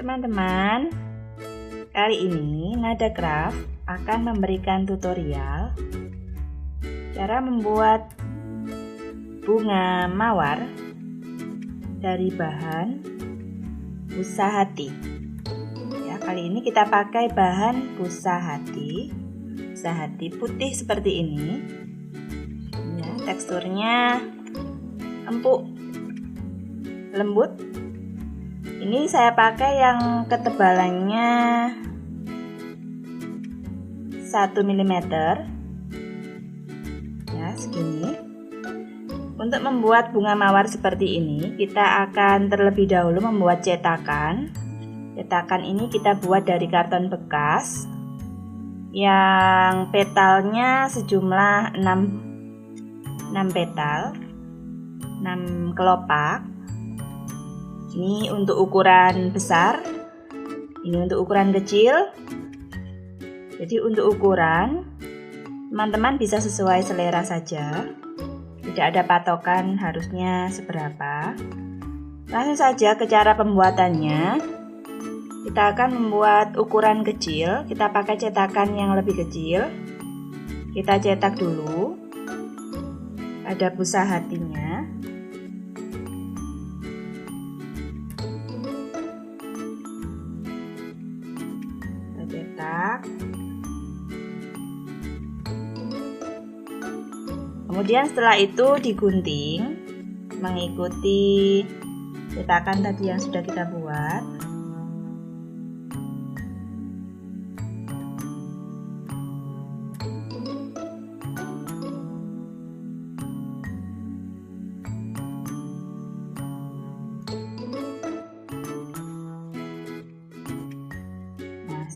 teman-teman, kali ini Nada Craft akan memberikan tutorial cara membuat bunga mawar dari bahan busa hati. Ya, kali ini kita pakai bahan busa hati putih seperti ini. Ya, teksturnya empuk, lembut. Ini saya pakai yang ketebalannya 1 mm ya, segini. Untuk membuat bunga mawar seperti ini, kita akan terlebih dahulu membuat cetakan. Cetakan ini kita buat dari karton bekas yang petalnya sejumlah 6 petal, 6 kelopak. Ini untuk ukuran besar, ini untuk ukuran kecil. Jadi untuk ukuran teman-teman bisa sesuai selera saja, tidak ada patokan harusnya seberapa. Langsung saja ke cara pembuatannya. Kita akan membuat ukuran kecil, kita pakai cetakan yang lebih kecil. Kita cetak dulu, ada busa hatinya. Cetak. Kemudian setelah itu digunting mengikuti cetakan tadi yang sudah kita buat.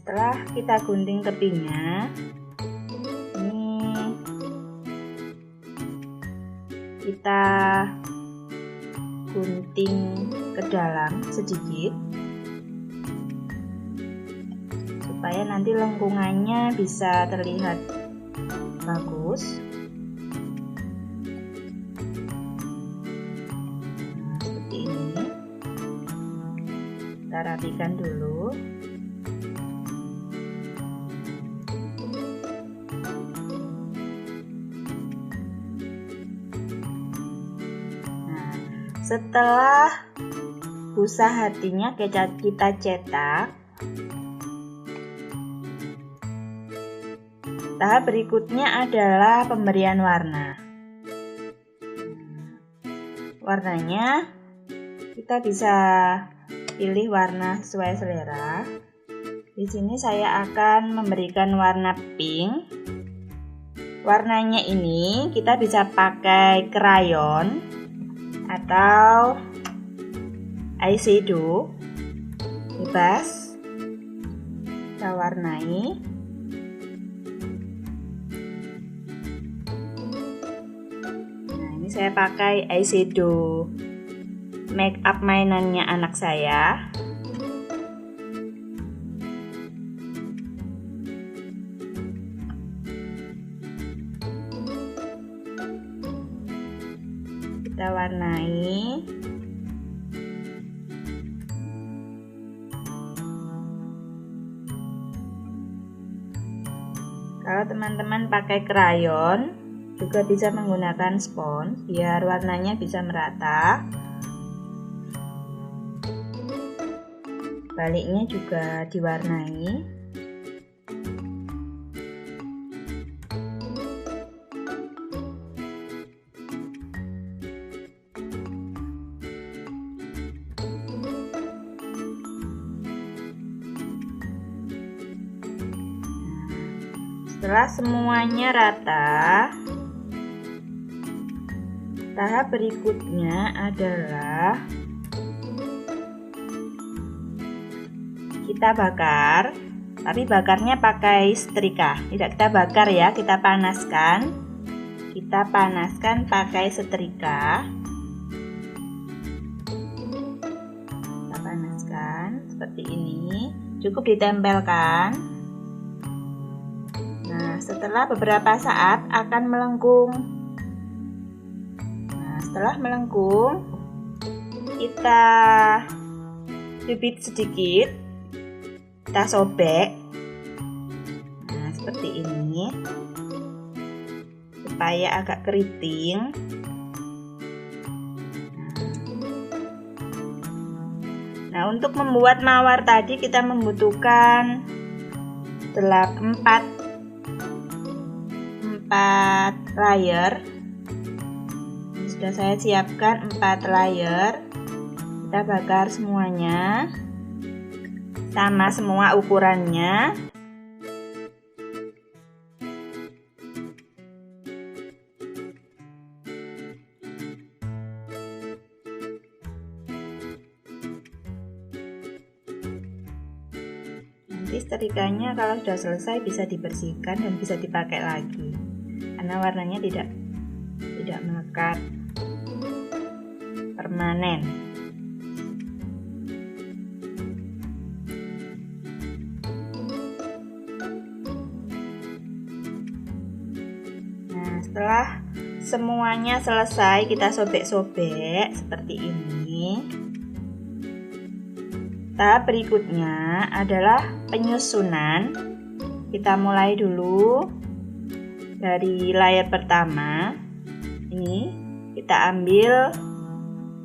Setelah kita gunting tepinya, ini kita gunting ke dalam sedikit supaya nanti lengkungannya bisa terlihat bagus. Nah, seperti ini. Kita rapikan dulu. Setelah busa hatinya kita cetak, tahap berikutnya adalah pemberian warna. Warnanya kita bisa pilih warna sesuai selera. Di sini saya akan memberikan warna pink. Warnanya ini kita bisa pakai krayon atau eyeshadow, bebas. Kita warnai. Nah, ini saya pakai eyeshadow make up mainannya anak saya. Kita warnai. Kalau teman-teman pakai krayon, juga bisa menggunakan spons biar warnanya bisa merata. Baliknya juga diwarnai. Setelah semuanya rata, tahap berikutnya adalah kita bakar, tapi bakarnya pakai setrika. Tidak kita bakar ya, kita panaskan. Kita panaskan pakai setrika. Kita panaskan seperti ini, cukup ditempelkan. Nah, setelah beberapa saat akan melengkung. Nah, setelah melengkung, kita bibit sedikit, kita sobek. Nah, seperti ini supaya agak keriting. Nah, untuk membuat mawar tadi kita membutuhkan 4 layer. Sudah saya siapkan 4 layer. Kita bakar semuanya, sama semua ukurannya. Nanti setrikanya kalau sudah selesai bisa dibersihkan dan bisa dipakai lagi, karena warnanya tidak melekat, permanen. Nah, setelah semuanya selesai, kita sobek-sobek seperti ini. Tahap berikutnya adalah penyusunan. Kita mulai dulu dari layer pertama. Ini kita ambil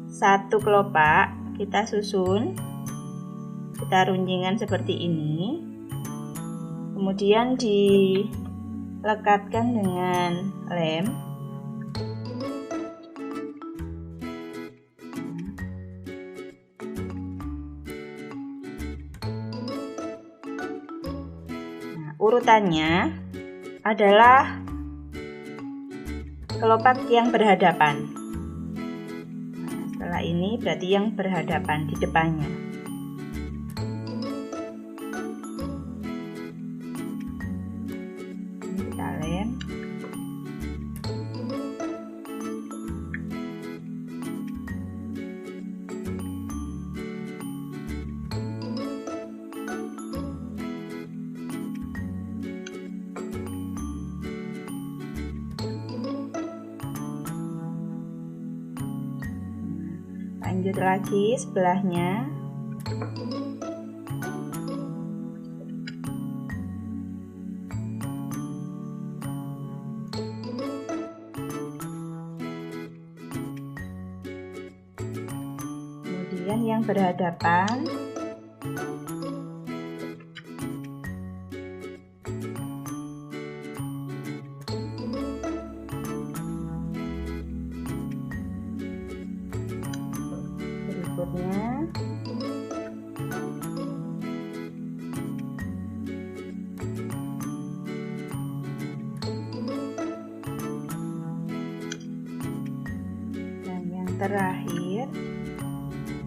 1 kelopak, kita susun, kita runcingkan seperti ini. Kemudian dilekatkan dengan lem. Urutannya adalah kelopak yang berhadapan. Nah, setelah ini berarti yang berhadapan di depannya. Ini kita lem. Lanjut lagi sebelahnya. Kemudian yang berhadapan. Berikutnya dan yang terakhir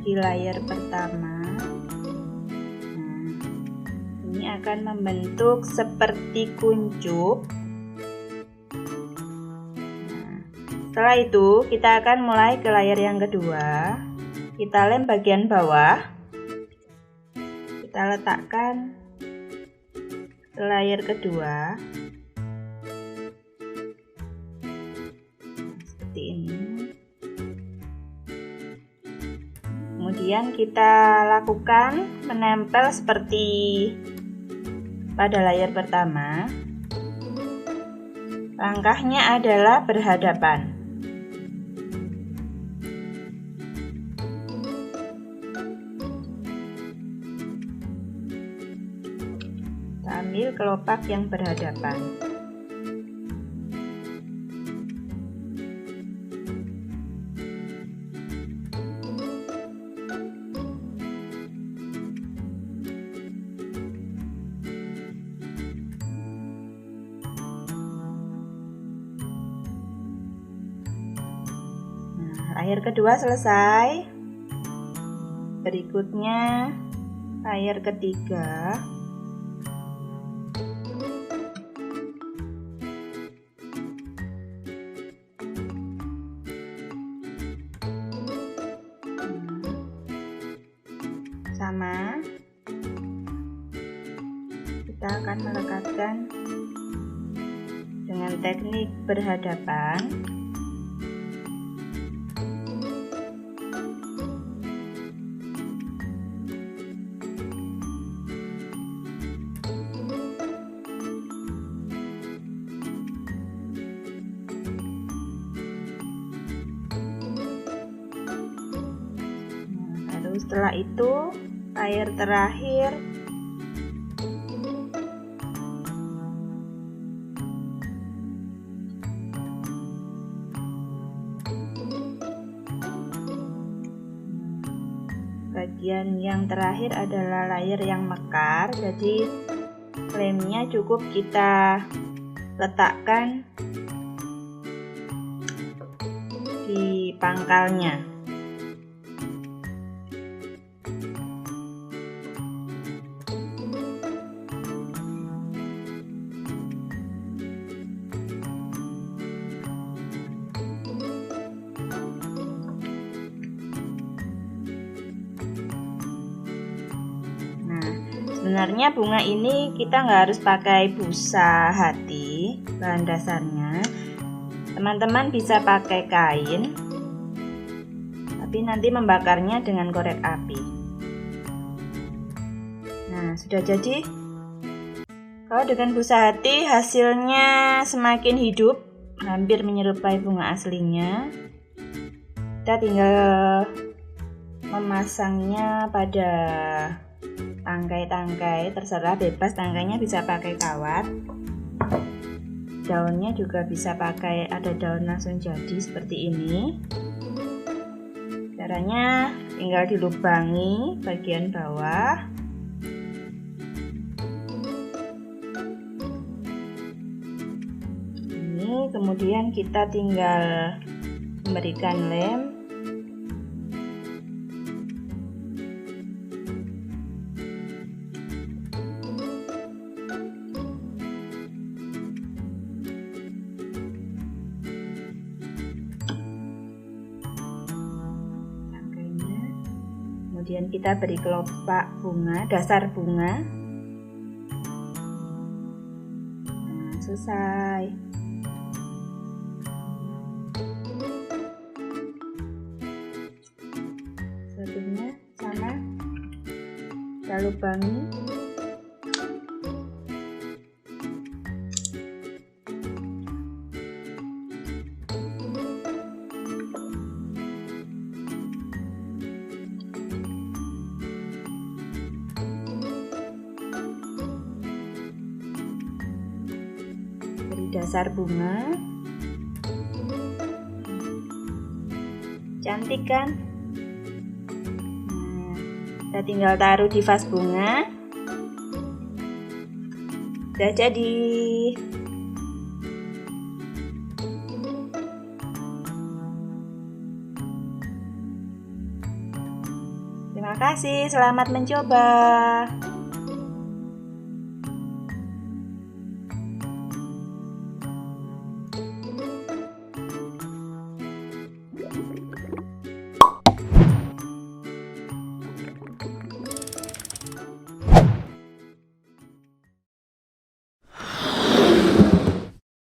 di layer pertama. Nah, ini akan membentuk seperti kuncup. Nah, setelah itu kita akan mulai ke layer yang kedua. Kita lem bagian bawah, kita letakkan ke layer kedua. Seperti ini. Kemudian kita lakukan menempel seperti pada layer pertama. Langkahnya adalah berhadapan. Ambil kelopak yang berhadapan. Nah, layer kedua selesai. Berikutnya layer ketiga. Sama, kita akan melekatkan dengan teknik berhadapan. Lalu setelah itu layer terakhir bagian yang terakhir adalah layer yang mekar, jadi lemnya cukup kita letakkan di pangkalnya. Sebenarnya bunga ini kita nggak harus pakai busa hati bahan dasarnya. Teman-teman bisa pakai kain, tapi nanti membakarnya dengan korek api. Nah, sudah jadi. Kalau dengan busa hati hasilnya semakin hidup, hampir menyerupai bunga aslinya. Kita tinggal memasangnya pada tangkai-tangkai, terserah bebas, tangkainya bisa pakai kawat, daunnya juga bisa pakai, ada daun langsung jadi seperti ini. Caranya tinggal dilubangi bagian bawah, ini kemudian kita tinggal memberikan lem. Kemudian kita beri kelopak bunga, dasar bunga. Nah, selesai. Satunya sama, kita lubangi. Dasar bunga, cantik kan? Nah, kita tinggal taruh di vas bunga. Sudah jadi. Terima kasih, selamat mencoba.